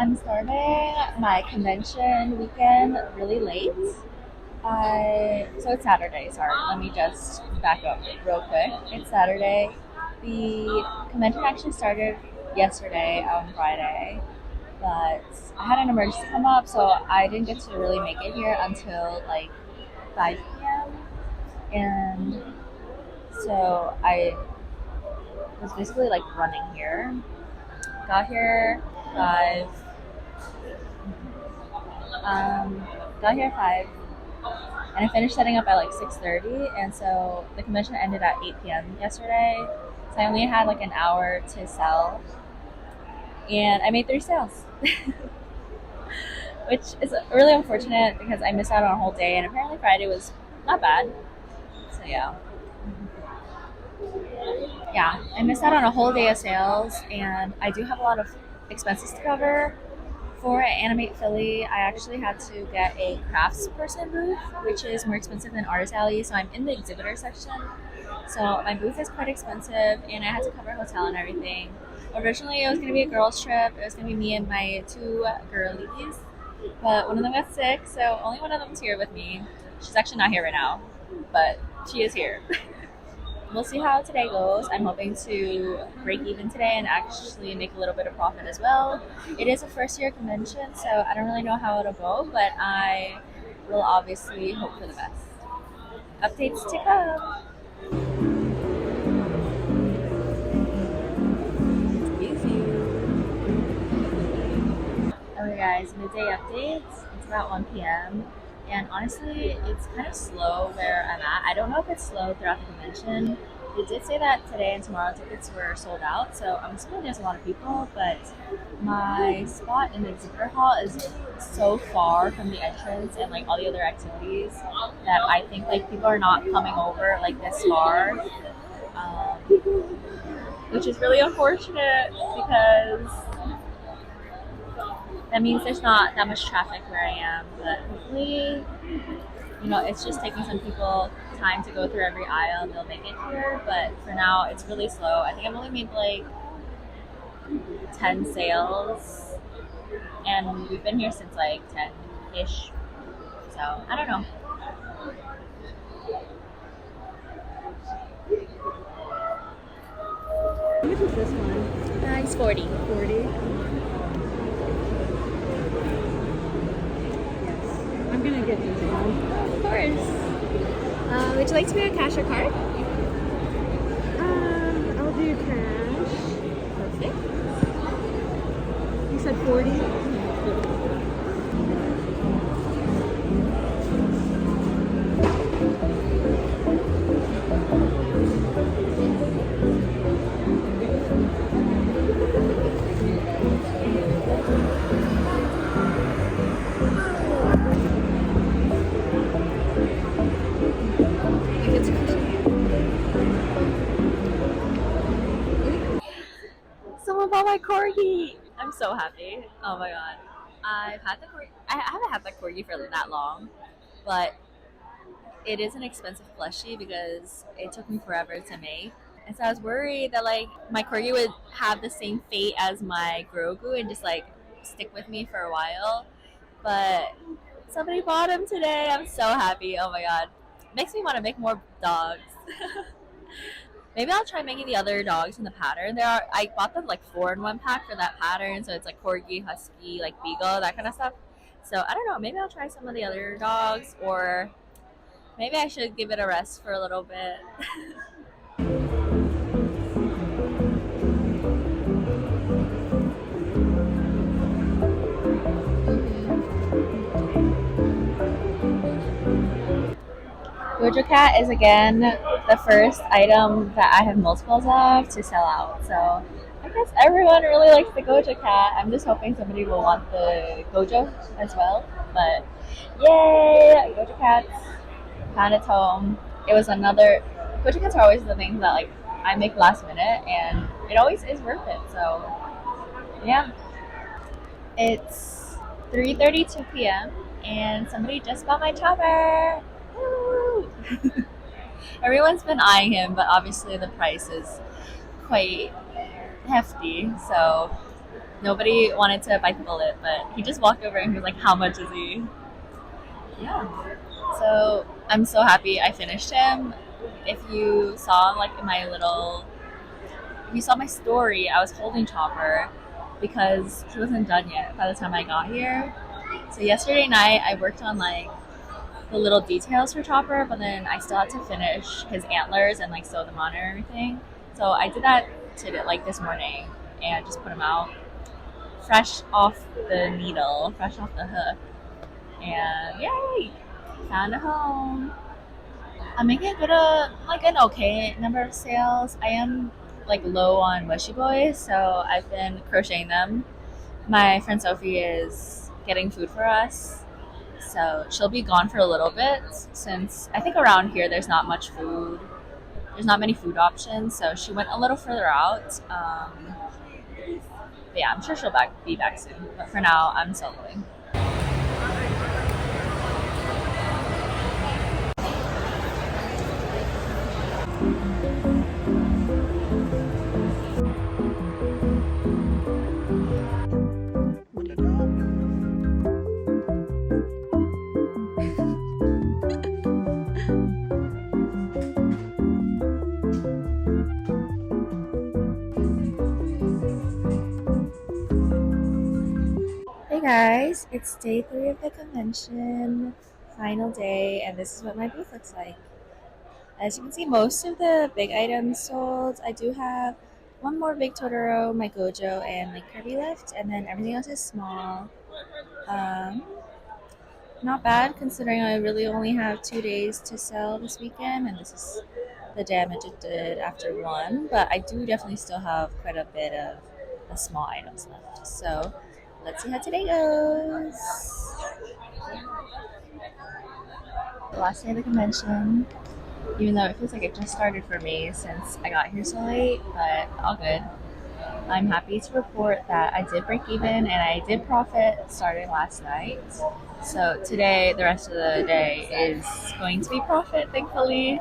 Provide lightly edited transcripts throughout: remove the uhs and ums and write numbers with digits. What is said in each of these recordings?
I'm starting my convention weekend really late. So it's Saturday. Sorry, let me just back up real quick. It's Saturday. The convention actually started yesterday on Friday, but I had an emergency come up, so I didn't get to really make it here until like 5 p.m. And so I was basically like running here. Got here 5. Got here 5, and I finished setting up at like 6:30, and so the convention ended at 8 p.m. yesterday. So I only had like an hour to sell, and I made 3 sales, which is really unfortunate because I missed out on a whole day, and apparently Friday was not bad. So yeah, I missed out on a whole day of sales, and I do have a lot of expenses to cover. For Animate Philly, I actually had to get a craftsperson booth, which is more expensive than Artist Alley. So I'm in the exhibitor section. So my booth is quite expensive, and I had to cover hotel and everything. Originally, it was going to be a girls' trip. It was going to be me and my 2 girlies, but one of them got sick, so only one of them's here with me. She's actually not here right now, but she is here. We'll see how today goes. I'm hoping to break even today and actually make a little bit of profit as well. It is a first year convention, so I don't really know how it'll go, but I will obviously hope for the best. Updates to come. Excuse you. Okay guys, midday updates. It's about 1 p.m. And honestly, it's kind of slow where I'm at. I don't know if it's slow throughout the convention. They did say that today and tomorrow tickets were sold out, so I'm assuming there's a lot of people, but my spot in the exhibitor hall is so far from the entrance and like all the other activities that I think like people are not coming over like this far, which is really unfortunate because that means there's not that much traffic where I am, but hopefully, it's just taking some people time to go through every aisle and they'll make it here. But for now, it's really slow. I think I've only made like 10 sales, and we've been here since like 10-ish. So I don't know. How much is this one? It's 40. 40. I'm gonna get this one. Of course. Would you like to pay a cash or card? I'll do cash. Perfect. You said 40? Someone bought my corgi. I'm so happy. Oh my god. I've had the corgi. I haven't had that corgi for that long, but it is an expensive plushie because it took me forever to make. And so I was worried that like my corgi would have the same fate as my Grogu and just like stick with me for a while. But somebody bought him today. I'm so happy. Oh my god. Makes me want to make more dogs. Maybe I'll try making the other dogs in the pattern. I bought them like 4-in-1 pack for that pattern, so it's like corgi, husky, like beagle, that kind of stuff. So I don't know. Maybe I'll try some of the other dogs, or maybe I should give it a rest for a little bit. Gojo Cat is again the first item that I have multiples of to sell out. So I guess everyone really likes the Gojo Cat. I'm just hoping somebody will want the Gojo as well. But yay! Gojo Cats found its home. It was another. Gojo Cats are always the things that like I make last minute, and it always is worth it. So yeah, it's 3:32 p.m. and somebody just bought my chopper. Woo! Everyone's been eyeing him, but obviously the price is quite hefty. So Nobody wanted to bite the bullet, but he just walked over and he was like, "How much is he?" Yeah. So I'm so happy I finished him. If you saw like in my little, if you saw my story, I was holding Chopper because he wasn't done yet by the time I got here. So yesterday night I worked on like the little details for Chopper, but then I still had to finish his antlers and like sew them on and everything. So I did that today, like this morning, and just put him out fresh off the needle, fresh off the hook, and yay, found a home. I'm making a good, like an okay number of sales. I am like low on mushy boys, so I've been crocheting them. My friend Sophie is getting food for us, so she'll be gone for a little bit since I think around here there's not much food. There's not many food options, so she went a little further out. But yeah, I'm sure she'll be back soon. But for now, I'm soloing. Hey guys, it's day 3 of the convention, final day, and this is what my booth looks like. As you can see, most of the big items sold. I do have one more big Totoro, my Gojo, and my Kirby left, and then everything else is small. Um, Not bad considering I really only have 2 days to sell this weekend, and this is the damage it did after one. But I do definitely still have quite a bit of the small items left. So let's see how today goes. The last day of the convention, even though it feels like it just started for me since I got here so late, but all good. I'm happy to report that I did break even and I did profit starting last night. So today, the rest of the day is going to be profit, thankfully.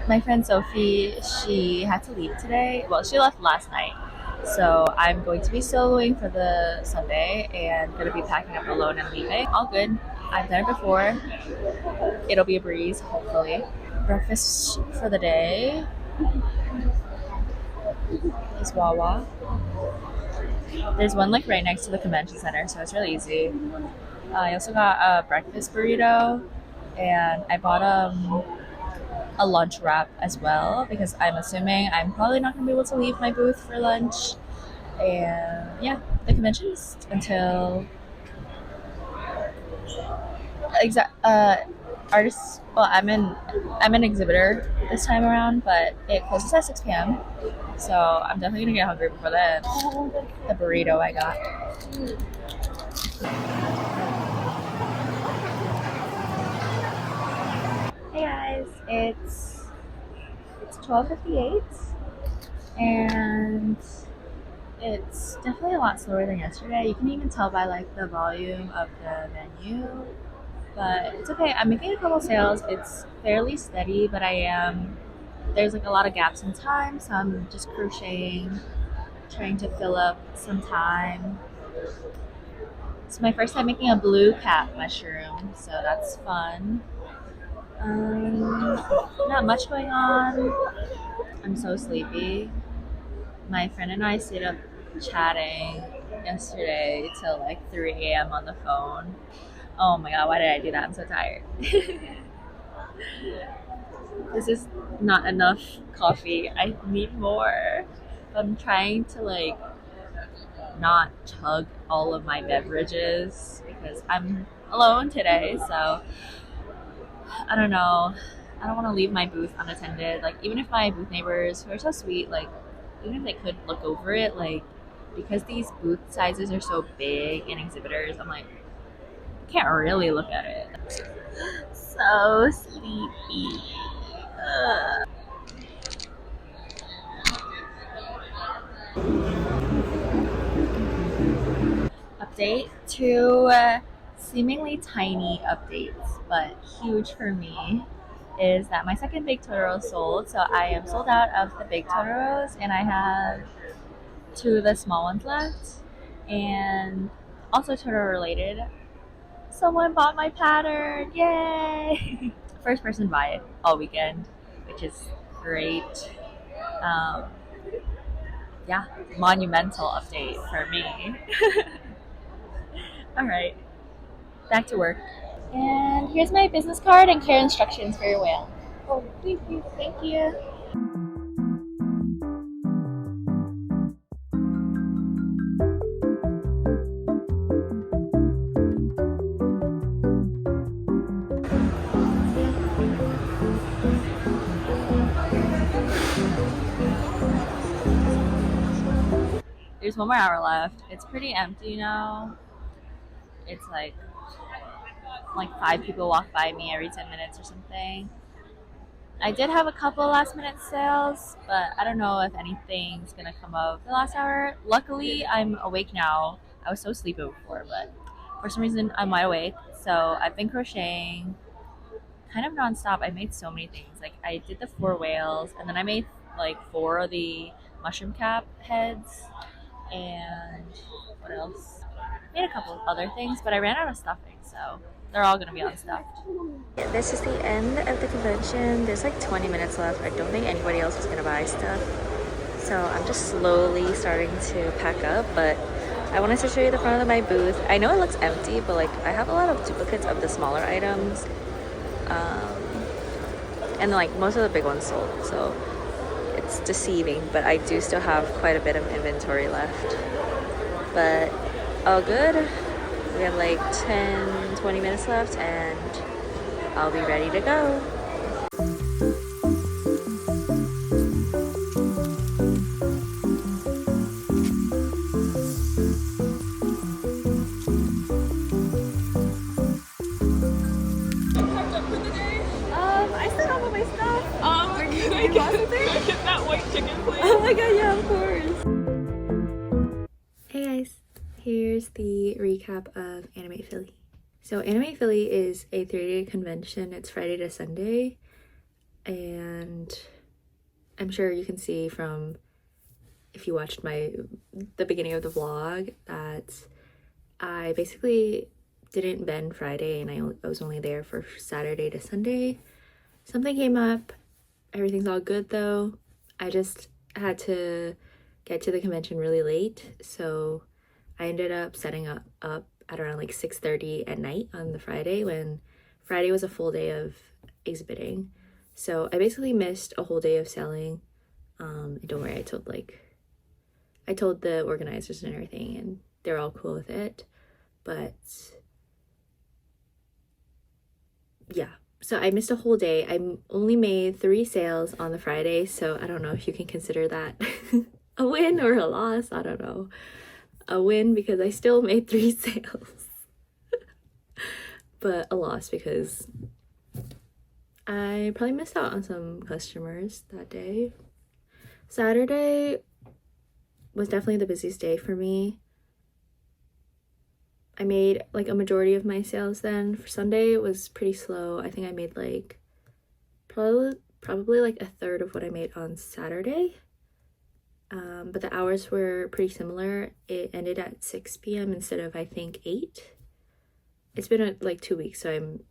My friend Sophie, she had to leave today. Well, she left last night. So I'm going to be soloing for the Sunday and going to be packing up alone and leaving. All good. I've done it before. It'll be a breeze, hopefully. Breakfast for the day is Wawa. There's one like right next to the convention center, so it's really easy. I also got a breakfast burrito, and I bought a lunch wrap as well because I'm assuming I'm probably not going to be able to leave my booth for lunch. And yeah, the convention is until artists. Well, I'm an exhibitor this time around, but it closes at 6 p.m. So I'm definitely gonna get hungry before then. The burrito I got. Hey guys, it's 12:58, and it's definitely a lot slower than yesterday. You can even tell by like the volume of the menu, but it's okay. I'm making a couple sales. It's fairly steady, but there's like a lot of gaps in time, so I'm just crocheting, trying to fill up some time. It's my first time making a blue cat mushroom, so that's fun. Not much going on. I'm so sleepy. My friend and I stayed up chatting yesterday till like 3 a.m. on the phone. Oh my god, why did I do that? I'm so tired. This is not enough coffee. I need more. I'm trying to like not chug all of my beverages because I'm alone today, so I don't know. I don't want to leave my booth unattended. Like, even if my booth neighbors, who are so sweet, like, even if they could look over it, like, because these booth sizes are so big in exhibitors, I'm like, I can't really look at it. So sleepy. Ugh. Update to seemingly tiny updates, but huge for me, is that my second big Totoro sold. So I am sold out of the big Totoros, and I have 2 of the small ones left. And also Twitter related, someone bought my pattern. Yay! First person buy it all weekend, which is great. Um, yeah, monumental update for me. All right, back to work. And here's my business card and care instructions for your whale. Oh, thank you. Thank you. There's 1 more hour left. It's pretty empty now. It's like 5 people walk by me every 10 minutes or something. I did have a couple last minute sales, but I don't know if anything's gonna come of the last hour. Luckily, I'm awake now. I was so sleepy before, but for some reason, I'm wide awake. So I've been crocheting kind of nonstop. I made so many things. Like I did the 4 whales, and then I made like 4 of the mushroom cap heads, and what else? Made a couple of other things, but I ran out of stuffing, so they're all gonna be unstuffed. This is the end of the convention. There's like 20 minutes left. I don't think anybody else is gonna buy stuff, so I'm just slowly starting to pack up. But I wanted to show you the front of my booth. I know it looks empty, but like I have a lot of duplicates of the smaller items, and like most of the big ones sold, so it's deceiving. But I do still have quite a bit of inventory left, but all good. We have like 10-20 minutes left and I'll be ready to go. I still have all my stuff. Can I get that white chicken, please? Oh my god, yeah, of course. Hey guys, here's the recap of Animate Philly. So Animate Philly is a 3-day convention. It's Friday to Sunday, and I'm sure you can see from if you watched the beginning of the vlog that I basically didn't bend Friday, and I was only there for Saturday to Sunday. Something came up. Everything's all good though. I just had to get to the convention really late, so I ended up setting up at around like 6:30 at night on the Friday, when Friday was a full day of exhibiting. So I basically missed a whole day of selling. And don't worry, I told the organizers and everything, and they're all cool with it. But yeah, so I missed a whole day. I only made 3 sales on the Friday, so I don't know if you can consider that a win or a loss. I don't know. A win because I still made 3 sales, but a loss because I probably missed out on some customers that day. Saturday was definitely the busiest day for me. I made like a majority of my sales then. For Sunday, it was pretty slow. I think I made like probably like a third of what I made on Saturday. But the hours were pretty similar. It ended at 6 p.m. instead of, I think, 8. It's been like 2 weeks, so I'm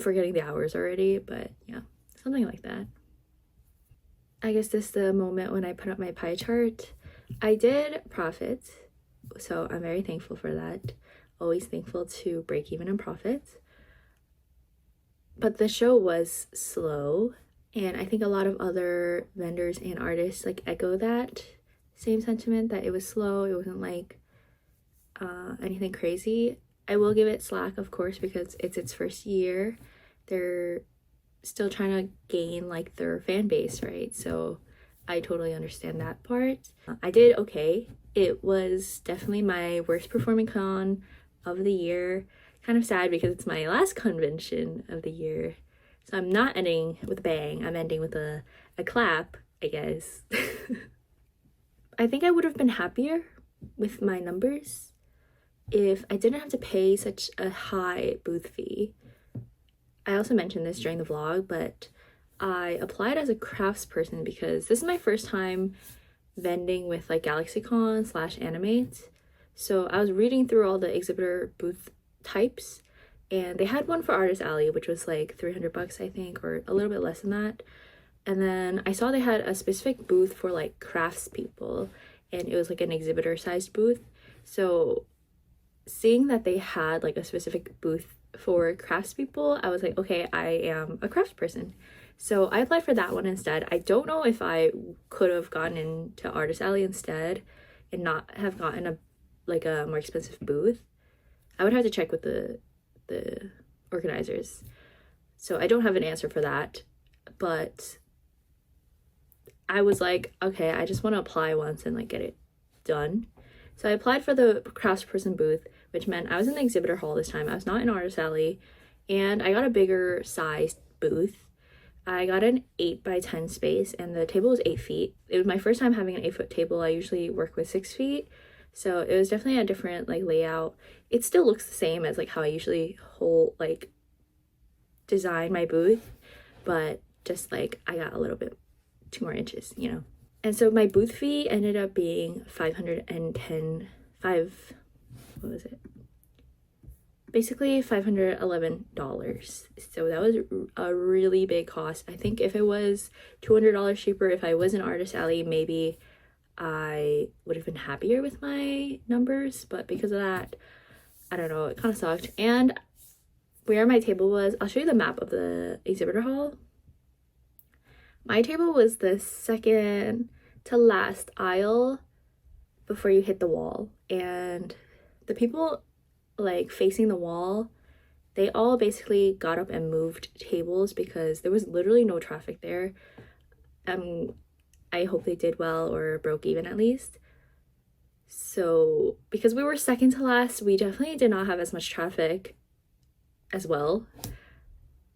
forgetting the hours already, but yeah, something like that. I guess this is the moment when I put up my pie chart. I did profit, so I'm very thankful for that. Always thankful to break even in profits. But the show was slow, and I think a lot of other vendors and artists like echo that same sentiment, that it was slow. It wasn't like anything crazy. I will give it slack, of course, because it's its first year. They're still trying to gain like their fan base, right? So I totally understand that part. I did okay. It was definitely my worst performing con of the year. Kind of sad because it's my last convention of the year. So I'm not ending with a bang. I'm ending with a clap, I guess. I think I would have been happier with my numbers if I didn't have to pay such a high booth fee. I also mentioned this during the vlog, but I applied as a craftsperson because this is my first time vending with like GalaxyCon slash animate. So I was reading through all the exhibitor booth types, and they had one for Artist Alley, which was like 300 bucks, I think, or a little bit less than that. And then I saw they had a specific booth for like craftspeople, and it was like an exhibitor sized booth. So seeing that they had like a specific booth for craftspeople, I was like, okay, I am a craftsperson. So I applied for that one instead. I don't know if I could have gotten into Artist Alley instead and not have gotten a more expensive booth. I would have to check with the organizers. So I don't have an answer for that, but I was like, okay, I just want to apply once and like get it done. So I applied for the craftsperson booth, which meant I was in the exhibitor hall this time. I was not in Artist Alley, and I got a bigger sized booth. I got an 8x10 space, and the table was 8 feet. It was my first time having an 8-foot table. I usually work with 6 feet, so it was definitely a different like layout. It still looks the same as like how I usually design my booth, but just like I got a little bit 2 more inches, you know. And so my booth fee ended up being basically $511. So that was a really big cost. I think if it was $200 cheaper, if I was in Artist Alley, maybe I would have been happier with my numbers, but because of that, I don't know, it kind of sucked. And where my table was, I'll show you the map of the exhibitor hall. My table was the second to last aisle before you hit the wall, and the people like facing the wall, they all basically got up and moved tables because there was literally no traffic there. I hope they did well or broke even at least. So because we were second to last, we definitely did not have as much traffic as well.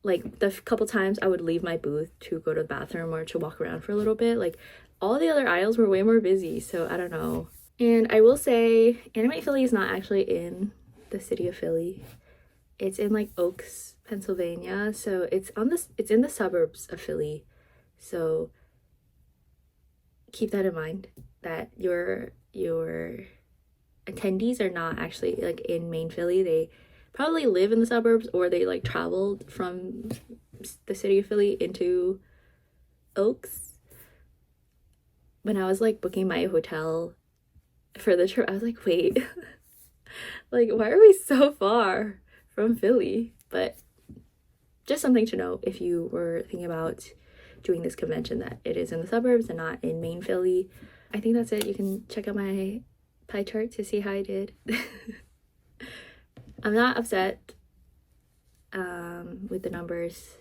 Like the couple times I would leave my booth to go to the bathroom or to walk around for a little bit, like all the other aisles were way more busy, so I don't know. And I will say Animate Philly is not actually in the city of Philly. It's in like Oaks, Pennsylvania, so it's in the suburbs of Philly. So keep that in mind, that your attendees are not actually like in main Philly. They probably live in the suburbs, or they like traveled from the city of Philly into Oaks. When I was like booking my hotel for the trip, I was like, wait, like why are we so far from Philly? But just something to know if you were thinking about doing this convention, that it is in the suburbs and not in main Philly. I think that's it. You can check out my pie chart to see how I did. I'm not upset with the numbers,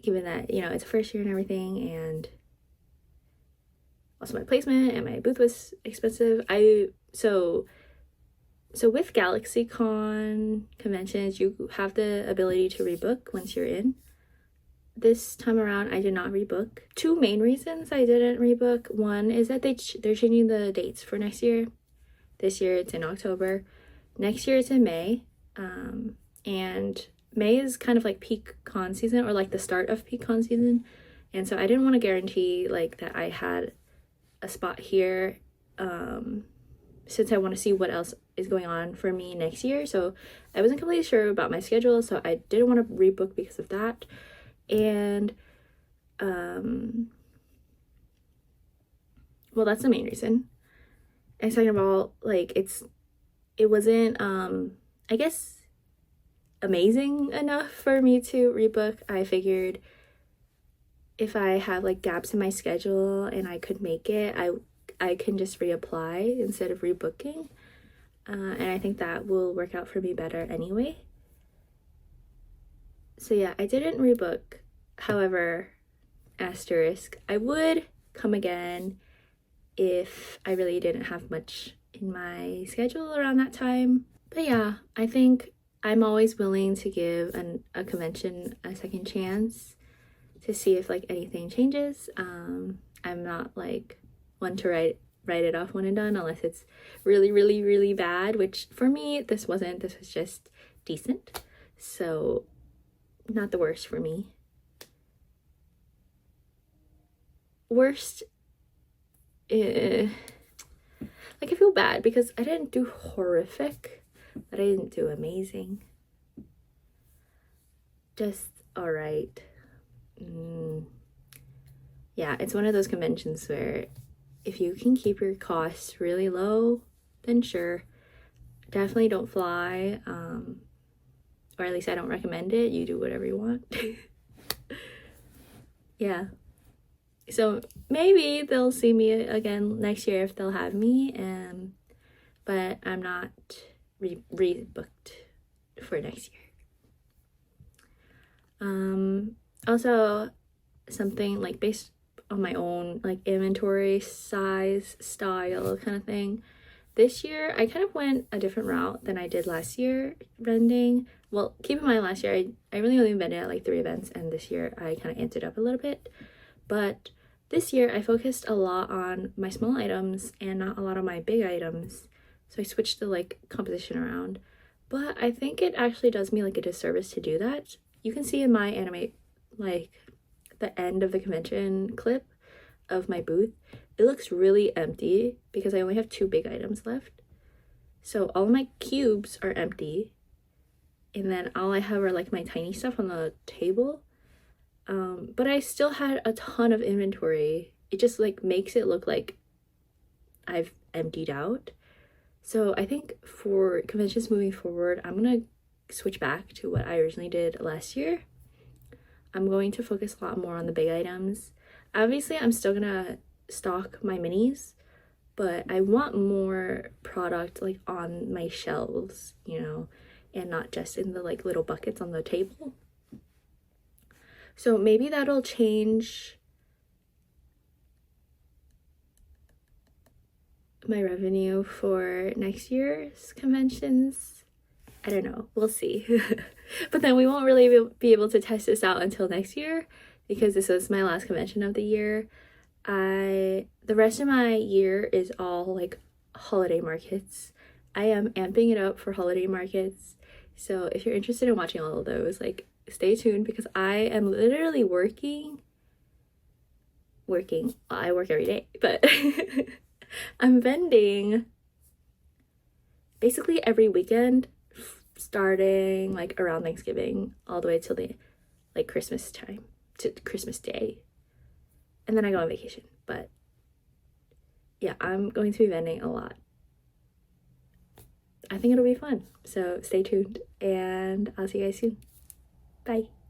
given that, you know, it's first year and everything, and also my placement and my booth was expensive. So with GalaxyCon conventions, you have the ability to rebook once you're in. This time around, I did not rebook. 2 main reasons I didn't rebook. One is that they're changing the dates for next year. This year it's in October. Next year it's in May. And May is kind of like peak con season, or like the start of peak con season. And so I didn't want to guarantee like that I had a spot here, since I want to see what else is going on for me next year. So I wasn't completely sure about my schedule, so I didn't want to rebook because of that. And well, that's the main reason. And second of all, like it wasn't I guess amazing enough for me to rebook. I figured if I have like gaps in my schedule and I could make it, I can just reapply instead of rebooking, and I think that will work out for me better anyway. So yeah, I didn't rebook. However, asterisk, I would come again if I really didn't have much in my schedule around that time. But yeah, I think I'm always willing to give a convention a second chance to see if like anything changes. I'm not like one to write it off one and done unless it's really, really, really bad, which for me this wasn't. This was just decent, so not the worst for me. Worst like I feel bad because I didn't do horrific, but I didn't do amazing. Just all right. Yeah, it's one of those conventions where if you can keep your costs really low, then sure. Definitely don't fly, or at least I don't recommend it. You do whatever you want. Yeah. So maybe they'll see me again next year if they'll have me, but I'm not rebooked for next year. Also something like based on my own like inventory size, style kind of thing. This year I kind of went a different route than I did last year vending. Well, keep in mind last year I really only vended at like 3 events, and this year I kind of amped it up a little bit. But this year I focused a lot on my small items and not a lot of my big items. So I switched the like composition around. But I think it actually does me like a disservice to do that. You can see in my animate, like the end of the convention clip of my booth, it looks really empty because I only have 2 big items left. So all of my cubes are empty, and then all I have are like my tiny stuff on the table. But I still had a ton of inventory. It just like makes it look like I've emptied out. So I think for conventions moving forward, I'm gonna switch back to what I originally did last year. I'm going to focus a lot more on the big items. Obviously, I'm still gonna stock my minis, but I want more product like on my shelves, you know, and not just in the like little buckets on the table. So maybe that'll change my revenue for next year's conventions. I don't know, we'll see. But then we won't really be able to test this out until next year because this was my last convention of the year. The rest of my year is all like holiday markets. I am amping it up for holiday markets. So if you're interested in watching all of those, like stay tuned because I am literally working. I work every day, but I'm vending basically every weekend starting like around Thanksgiving all the way till the like Christmas time to Christmas Day, and then I go on vacation. But yeah, I'm going to be vending a lot. I think it'll be fun, so stay tuned and I'll see you guys soon. Bye.